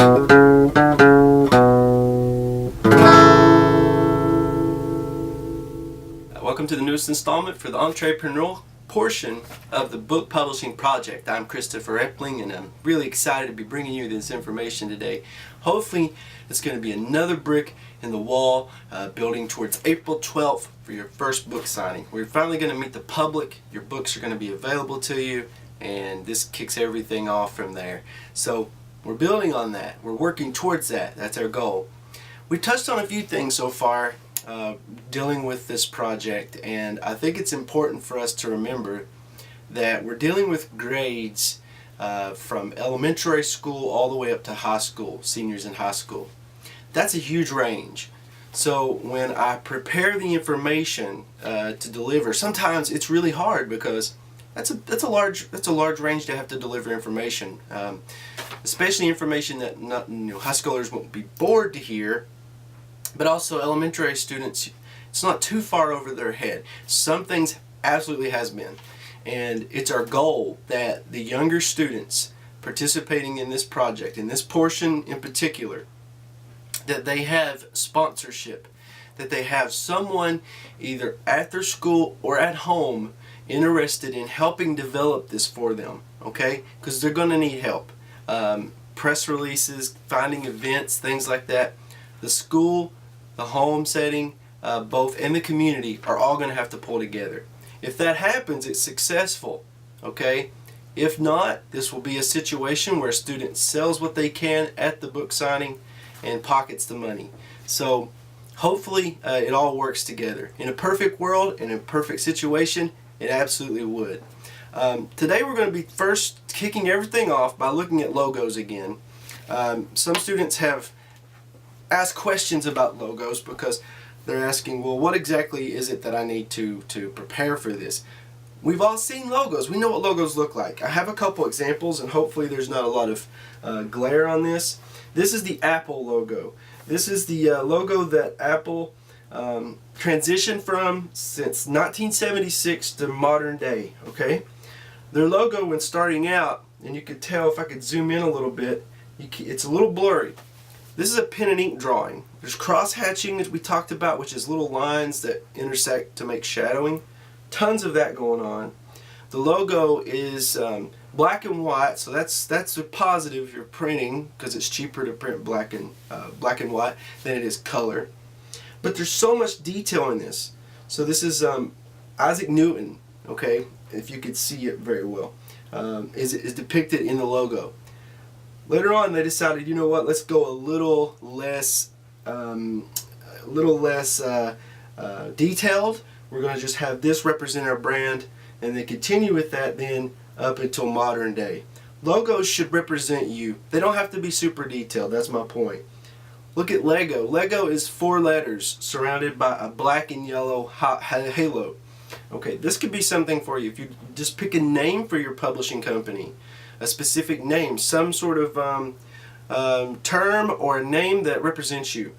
Welcome to the newest installment for the entrepreneurial portion of the book publishing project. I'm Christopher Epling, and I'm really excited to be bringing you this information today. Hopefully it's going to be another brick in the wall building towards April 12th for your first book signing. We're finally going to meet the public. Your books are going to be available to you, and this kicks everything off from there. So we're building on that. We're working towards that. That's our goal. We've touched on a few things so far dealing with this project, and I think it's important for us to remember that we're dealing with grades from elementary school all the way up to high school, seniors in high school. That's a huge range. So when I prepare the information to deliver, sometimes it's really hard because that's a large range to have to deliver information, especially information that high schoolers won't be bored to hear. But also elementary students, it's not too far over their head. Some things absolutely has been. And it's our goal that the younger students participating in this project, in this portion in particular, that they have sponsorship, that they have someone either at their school or at home interested in helping develop this for them, okay? Because they're going to need help. Press releases, finding events, things like that. The school, the home setting, both, and the community are all going to have to pull together. If that happens, it's successful, okay? If not, this will be a situation where a student sells what they can at the book signing and pockets the money. So hopefully it all works together. In a perfect world, in a perfect situation, it absolutely would. Today we're going to be first kicking everything off by looking at logos again. Some students have ask questions about logos because they're asking, well, what exactly is it that I need to prepare for this? We've all seen logos. We know what logos look like. I have a couple examples, and hopefully there's not a lot of glare on this. This is the Apple logo. This is the logo that Apple transitioned from since 1976 to modern day, okay? Their logo when starting out, and you could tell if I could zoom in a little bit, it's a little blurry. This is a pen and ink drawing. There's cross-hatching that we talked about, which is little lines that intersect to make shadowing. Tons of that going on. The logo is black and white, so that's a positive if you're printing, because it's cheaper to print black and white than it is color. But there's so much detail in this. So this is Isaac Newton, okay, if you could see it very well, is depicted in the logo. Later on, they decided, you know what? Let's go a little less detailed. We're going to just have this represent our brand, and they continue with that then up until modern day. Logos should represent you. They don't have to be super detailed. That's my point. Look at Lego. Lego is 4 letters surrounded by a black and yellow halo. Okay, this could be something for you. If you just pick a name for your publishing company, a specific name, some sort of term or a name that represents you.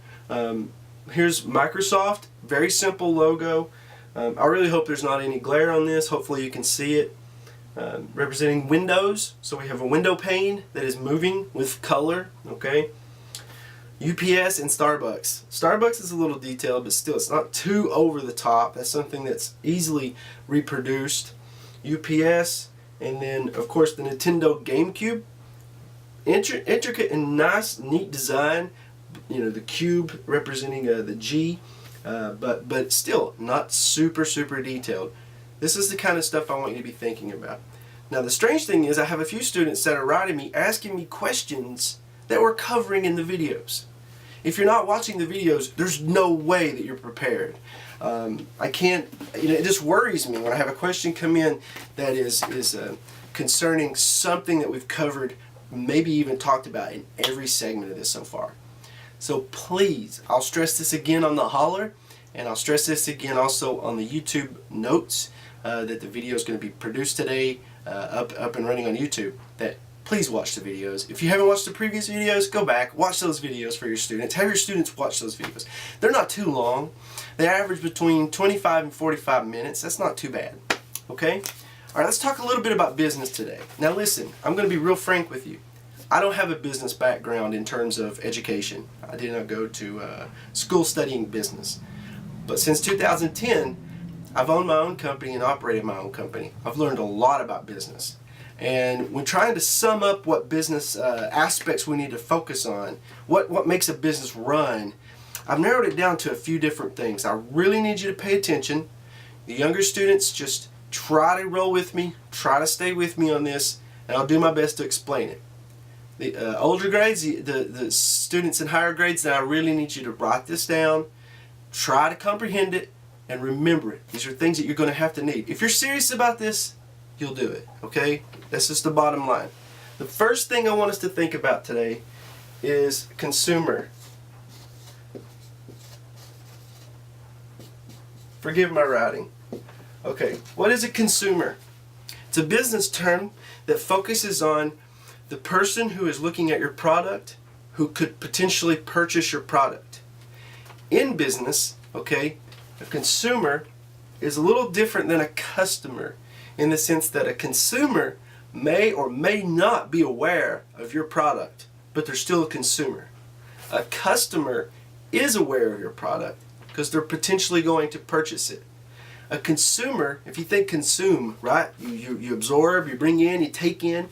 Here's Microsoft, very simple logo. I really hope there's not any glare on this. Hopefully you can see it. Representing Windows, so we have a window pane that is moving with color, okay? UPS and Starbucks. Starbucks is a little detailed, but still it's not too over the top. That's something that's easily reproduced. UPS. And then, of course, the Nintendo GameCube. Intricate and nice, neat design. You know, the cube representing the G, but still not super detailed. This is the kind of stuff I want you to be thinking about. Now, the strange thing is I have a few students that are writing me, asking me questions that we're covering in the videos. If you're not watching the videos, there's no way that you're prepared. I can't, it just worries me when I have a question come in that is concerning something that we've covered, maybe even talked about in every segment of this so far. So please, I'll stress this again on the holler, and I'll stress this again also on the YouTube notes that the video is going to be produced today, up and running on YouTube, that please watch the videos. If you haven't watched the previous videos, go back, watch those videos for your students. Have your students watch those videos. They're not too long. They average between 25 and 45 minutes. That's not too bad. Okay? Alright, let's talk a little bit about business today. Now listen, I'm going to be real frank with you. I don't have a business background in terms of education. I did not go to school studying business. But since 2010, I've owned my own company and operated my own company. I've learned a lot about business. And when trying to sum up what business aspects we need to focus on, what makes a business run, I've narrowed it down to a few different things. I really need you to pay attention. The younger students, just try to roll with me, try to stay with me on this, and I'll do my best to explain it. The older grades, the students in higher grades, now I really need you to write this down, try to comprehend it, and remember it. These are things that you're going to have to need. If you're serious about this, you'll do it, okay? That's just the bottom line. The first thing I want us to think about today is consumer. Forgive my writing. Okay, what is a consumer? It's a business term that focuses on the person who is looking at your product, who could potentially purchase your product. In business, okay, a consumer is a little different than a customer in the sense that a consumer may or may not be aware of your product, but they're still a consumer. A customer is aware of your product because they're potentially going to purchase it. A consumer, if you think consume, right? You absorb, you bring in, you take in.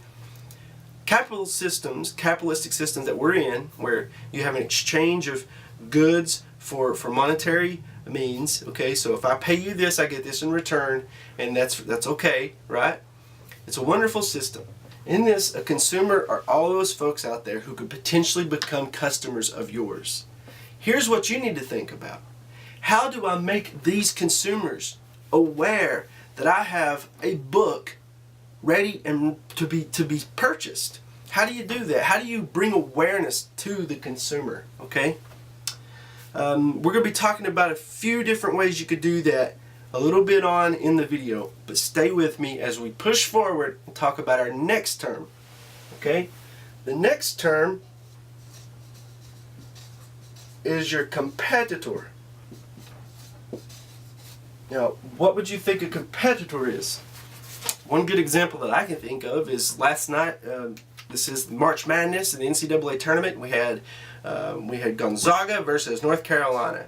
Capitalistic systems that we're in, where you have an exchange of goods for monetary means, okay? So if I pay you this, I get this in return, and that's okay, right? It's a wonderful system. In this, a consumer are all those folks out there who could potentially become customers of yours. Here's what you need to think about. How do I make these consumers aware that I have a book ready and to be purchased? How do you do that? How do you bring awareness to the consumer? Okay, we're going to be talking about a few different ways you could do that a little bit on in the video, but stay with me as we push forward and talk about our next term. Okay, the next term is your competitor. Now, what would you think a competitor is? One good example that I can think of is last night. This is March Madness in the NCAA tournament. We had Gonzaga versus North Carolina.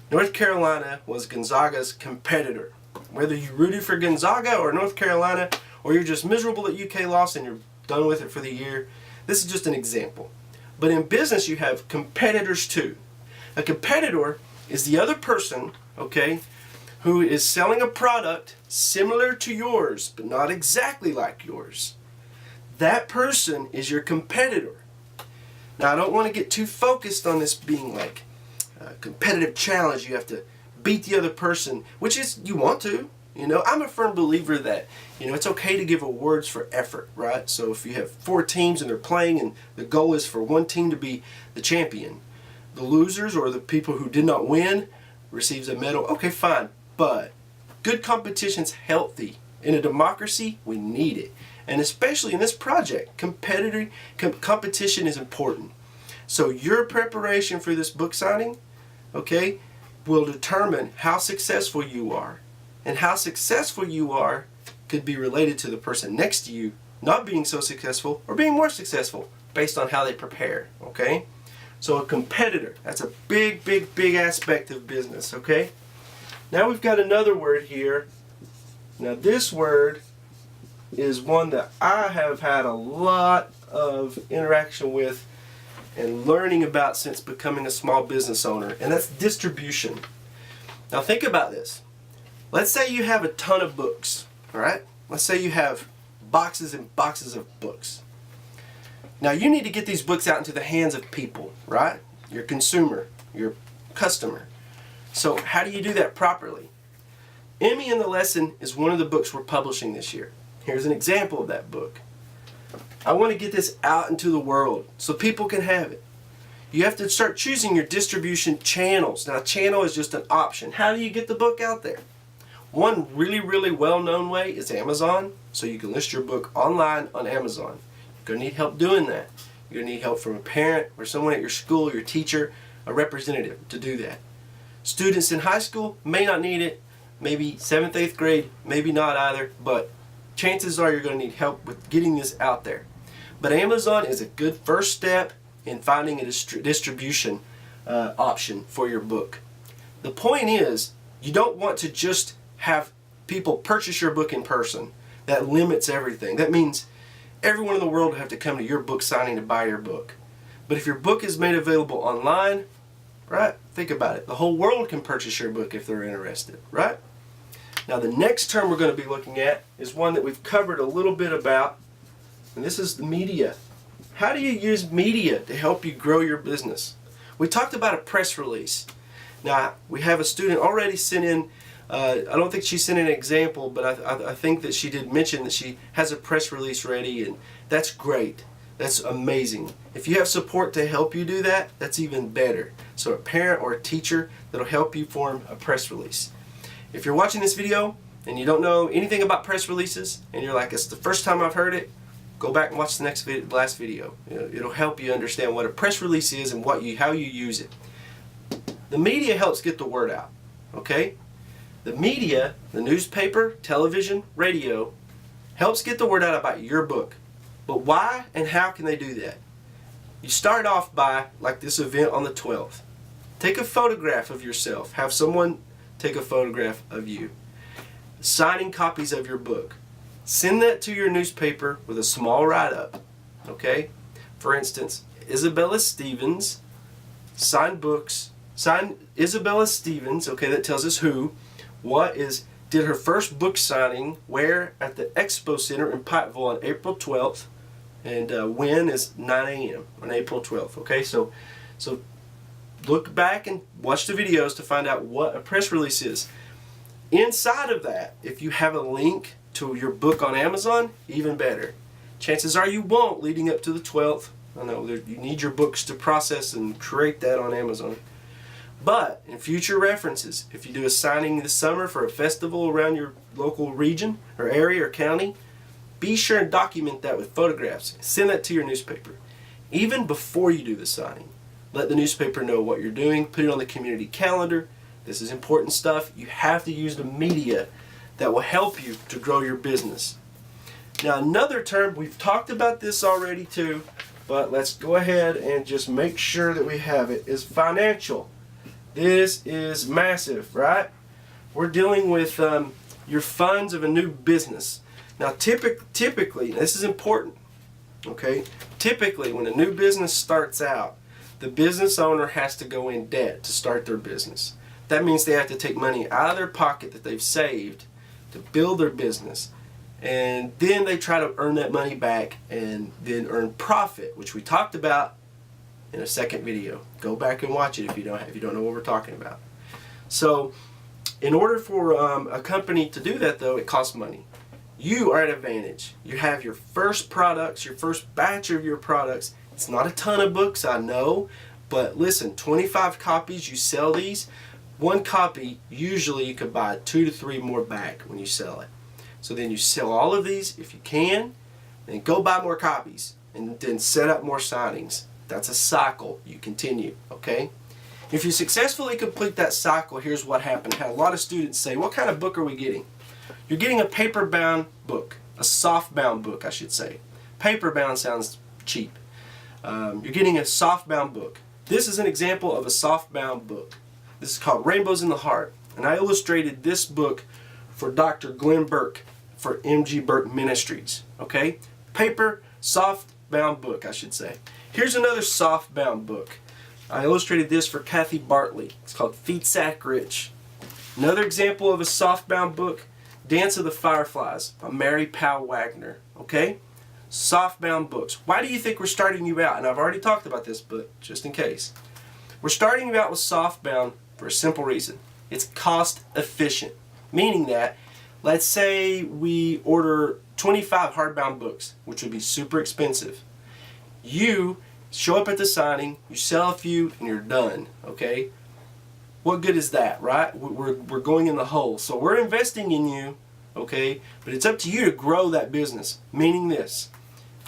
North Carolina was Gonzaga's competitor. Whether you rooted for Gonzaga or North Carolina, or you're just miserable that UK lost and you're done with it for the year, this is just an example. But in business, you have competitors too. A competitor is the other person, okay, who is selling a product similar to yours, but not exactly like yours. That person is your competitor. Now, I don't want to get too focused on this being like a competitive challenge. You have to beat the other person, which is, you want to. You know, I'm a firm believer that, you know, it's okay to give awards for effort, right? So if you have 4 teams and they're playing and the goal is for one team to be the champion, the losers or the people who did not win receives a medal. Okay, fine. But good competition's healthy. In a democracy, we need it. And especially in this project, competition is important. So your preparation for this book signing, okay, will determine how successful you are. And how successful you are could be related to the person next to you not being so successful or being more successful based on how they prepare, okay? So a competitor, that's a big, big, big aspect of business, okay? Now we've got another word here. Now this word is one that I have had a lot of interaction with and learning about since becoming a small business owner, and that's distribution. Now think about this. Let's say you have a ton of books, all right? Let's say you have boxes and boxes of books. Now you need to get these books out into the hands of people, right? Your consumer, your customer. So how do you do that properly? Emmy in the Lesson is one of the books we're publishing this year. Here's an example of that book. I want to get this out into the world so people can have it. You have to start choosing your distribution channels. Now, channel is just an option. How do you get the book out there? One really, really well-known way is Amazon. So you can list your book online on Amazon. You're going to need help doing that. You're going to need help from a parent or someone at your school, your teacher, a representative to do that. Students in high school may not need it. Maybe 7th, 8th grade, maybe not either. But chances are you're going to need help with getting this out there. But Amazon is a good first step in finding a distribution option for your book. The point is, you don't want to just have people purchase your book in person. That limits everything. That means everyone in the world will have to come to your book signing to buy your book. But if your book is made available online, right? Think about it. The whole world can purchase your book if they're interested, right? Now the next term we're going to be looking at is one that we've covered a little bit about, and this is the media. How do you use media to help you grow your business? We talked about a press release. Now we have a student already sent in, I don't think she sent in an example, but I think that she did mention that she has a press release ready, and that's great. That's amazing. If you have support to help you do that, that's even better. So a parent or a teacher that'll help you form a press release. If you're watching this video and you don't know anything about press releases and you're like, it's the first time I've heard it, go back and watch the last video. It'll help you understand what a press release is and how you use it. The media helps get the word out, okay? The media, the newspaper, television, radio, helps get the word out about your book. But why and how can they do that? You start off by, like this event on the 12th. Take a photograph of yourself. Have someone take a photograph of you. Signing copies of your book. Send that to your newspaper with a small write-up. Okay? For instance, Isabella Stevens signed books. Signed Isabella Stevens, okay, that tells us who, did her first book signing where? At the Expo Center in Pikeville on April 12th. And when is 9 a.m. on April 12th. Okay, so look back and watch the videos to find out what a press release is. Inside of that, if you have a link to your book on Amazon, even better. Chances are you won't leading up to the 12th. I know you need your books to process and create that on Amazon. But in future references, if you do a signing this summer for a festival around your local region or area or county, be sure and document that with photographs. Send that to your newspaper. Even before you do the signing, let the newspaper know what you're doing. Put it on the community calendar. This is important stuff. You have to use the media that will help you to grow your business. Now another term, we've talked about this already too, but let's go ahead and just make sure that we have it, is financial. This is massive, right? We're dealing with your funds of a new business. Now typically, this is important, okay? Typically, when a new business starts out, the business owner has to go in debt to start their business. That means they have to take money out of their pocket that they've saved to build their business. And then they try to earn that money back and then earn profit, which we talked about in a second video. Go back and watch it if you don't know what we're talking about. So in order for a company to do that though, it costs money. You are at advantage. You have your first products, your first batch of your products. It's not a ton of books, I know, but listen, 25 copies, you sell these. One copy, usually you could buy 2 to 3 more back when you sell it. So then you sell all of these if you can, and go buy more copies, and then set up more signings. That's a cycle. You continue, okay? If you successfully complete that cycle, here's what happened. I had a lot of students say, what kind of book are we getting? You're getting a paper-bound book, a soft-bound book, I should say. Paper-bound sounds cheap. You're getting a soft-bound book. This is an example of a soft-bound book. This is called Rainbows in the Heart, and I illustrated this book for Dr. Glenn Burke for MG Burke Ministries. Okay, paper, soft-bound book, I should say. Here's another soft-bound book. I illustrated this for Kathy Bartley. It's called Feed Sack Rich. Another example of a soft-bound book, Dance of the Fireflies by Mary Powell Wagner. Okay? Soft-bound books. Why do you think we're starting you out? And I've already talked about this, but just in case. We're starting you out with soft-bound for a simple reason. It's cost efficient. Meaning that, let's say we order 25 hardbound books, which would be super expensive. You show up at the signing, you sell a few, and you're done. Okay? What good is that, right? We're going in the hole. So we're investing in you, okay? But it's up to you to grow that business. Meaning this,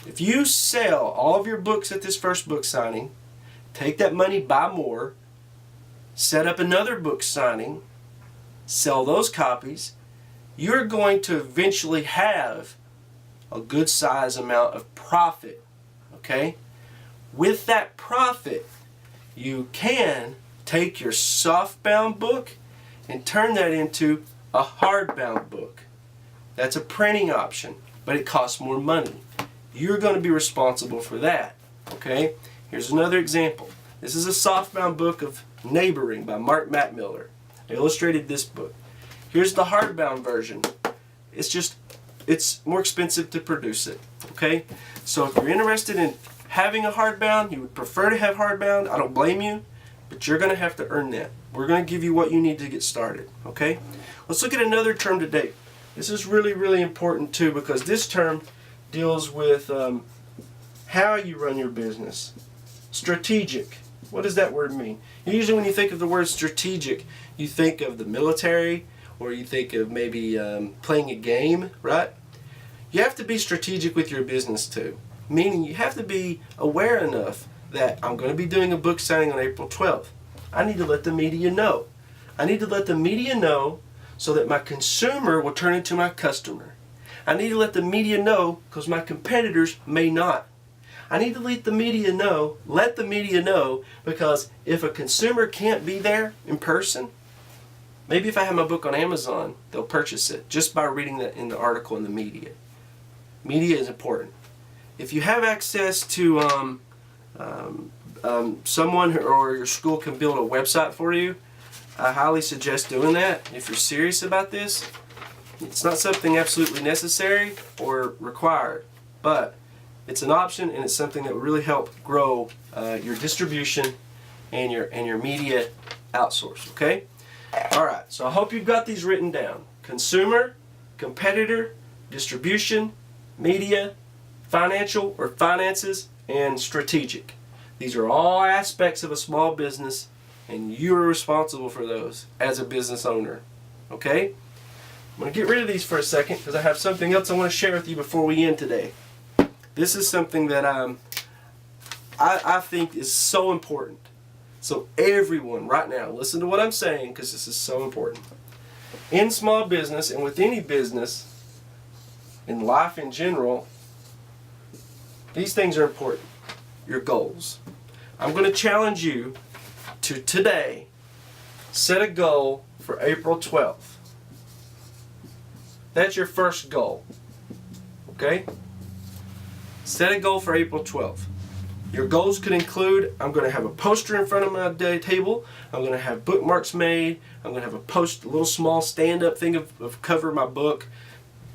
if you sell all of your books at this first book signing, take that money, buy more, set up another book signing, sell those copies, you're going to eventually have a good size amount of profit okay? With that profit, you can take your softbound book and turn that into a hardbound book. That's a printing option, but it costs more money. You're going to be responsible for that, okay? Here's another example. This is a softbound book of Neighboring by Mark Mattmiller. I illustrated this book. Here's the hardbound version. It's more expensive to produce it, okay? So if you're interested in having a hardbound, you would prefer to have hardbound, I don't blame you, but you're going to have to earn that. We're going to give you what you need to get started, okay? Let's look at another term today. This is really, really important too, because this term deals with how you run your business. Strategic. What does that word mean? Usually when you think of the word strategic, you think of the military, or you think of maybe playing a game, right? You have to be strategic with your business too. Meaning you have to be aware enough that I'm going to be doing a book signing on April 12th. I need to let the media know. I need to let the media know so that my consumer will turn into my customer. I need to let the media know because my competitors may not. I need to let the media know because if a consumer can't be there in person, maybe if I have my book on Amazon, they'll purchase it just by reading that in the article in the media. Media is important. If you have access to someone or your school can build a website for you, I highly suggest doing that. If you're serious about this, it's not something absolutely necessary or required, but it's an option and it's something that will really help grow your distribution and your media outsource, okay? All right, so I hope you've got these written down. Consumer, competitor, distribution, media, financial or finances, and strategic. These are all aspects of a small business, and you are responsible for those as a business owner. Okay? I'm going to get rid of these for a second because I have something else I want to share with you before we end today. This is something that I think is so important. So everyone right now, listen to what I'm saying because this is so important. In small business and with any business, in life in general, these things are important. Your goals. I'm going to challenge you to today set a goal for April 12th. That's your first goal. Okay? Set a goal for April 12th. Your goals could include, I'm going to have a poster in front of my table. I'm going to have bookmarks made. I'm going to have a little small stand-up thing of cover my book.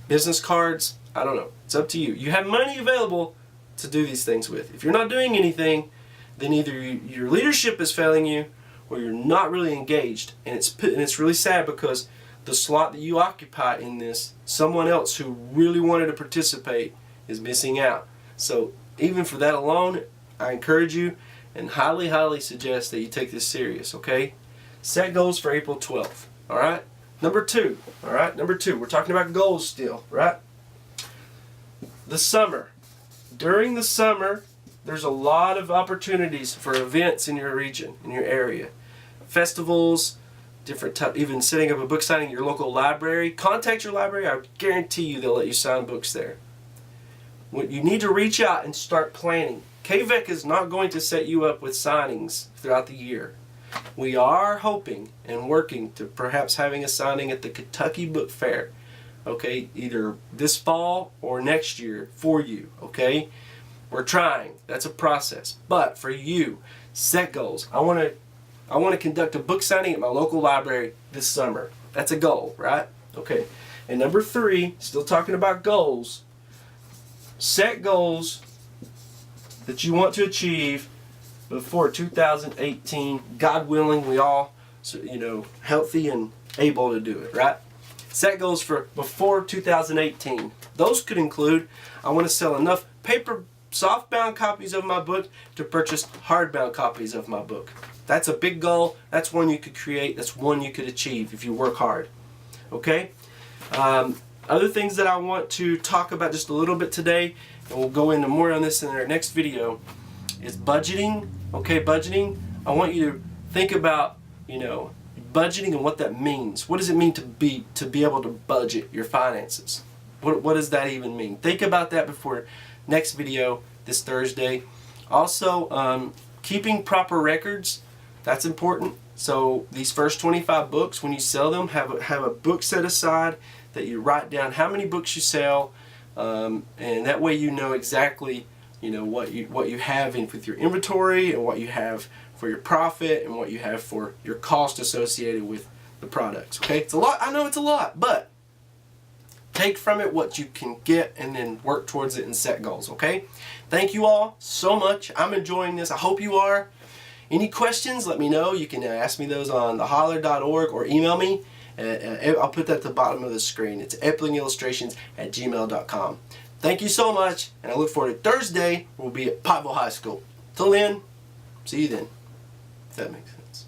Business cards. I don't know. It's up to you. You have money available to do these things with. If you're not doing anything, then either your leadership is failing you or you're not really engaged. And it's really sad because the slot that you occupy in this, someone else who really wanted to participate is missing out. So even for that alone, I encourage you and highly, highly suggest that you take this serious, okay? Set goals for April 12th, all right? Number two, we're talking about goals still, right? The summer. During the summer, there's a lot of opportunities for events in your region, in your area. Festivals, different type, even setting up a book signing at your local library. Contact your library. I guarantee you they'll let you sign books there. You need to reach out and start planning. KVEC is not going to set you up with signings throughout the year. We are hoping and working to perhaps having a signing at the Kentucky Book Fair. Okay, either this fall or next year for you, okay? We're trying. That's a process. But for you, set goals. I want to conduct a book signing at my local library this summer. That's a goal, right? Okay. And number three, still talking about goals. Set goals that you want to achieve before 2018. God willing, we all, healthy and able to do it, right? Set goals for before 2018. Those could include, I want to sell enough paper softbound copies of my book to purchase hardbound copies of my book. That's a big goal. That's one you could create. That's one you could achieve if you work hard. Okay? Other things that I want to talk about just a little bit today, and we'll go into more on this in our next video, is budgeting. Okay, budgeting. I want you to think about, budgeting and what that means. What does it mean to be able to budget your finances? What does that even mean? Think about that before next video. this Thursday. Also, keeping proper records, that's important. So these first 25 books, when you sell them, have a book set aside that you write down how many books you sell, and that way you know exactly what you have in with your inventory, and what you have for your profit, and what you have for your cost associated with the products. Okay, it's a lot. I know it's a lot, but take from it what you can get and then work towards it and set goals. Okay, thank you all so much. I'm enjoying this. I hope you are. Any questions, let me know. You can ask me those on theholler.org or email me. I'll put that at the bottom of the screen. It's eplingillustrations@gmail.com. Thank you so much, and I look forward to Thursday. We'll be at Pikeville High School. Till then, see you then, if that makes sense.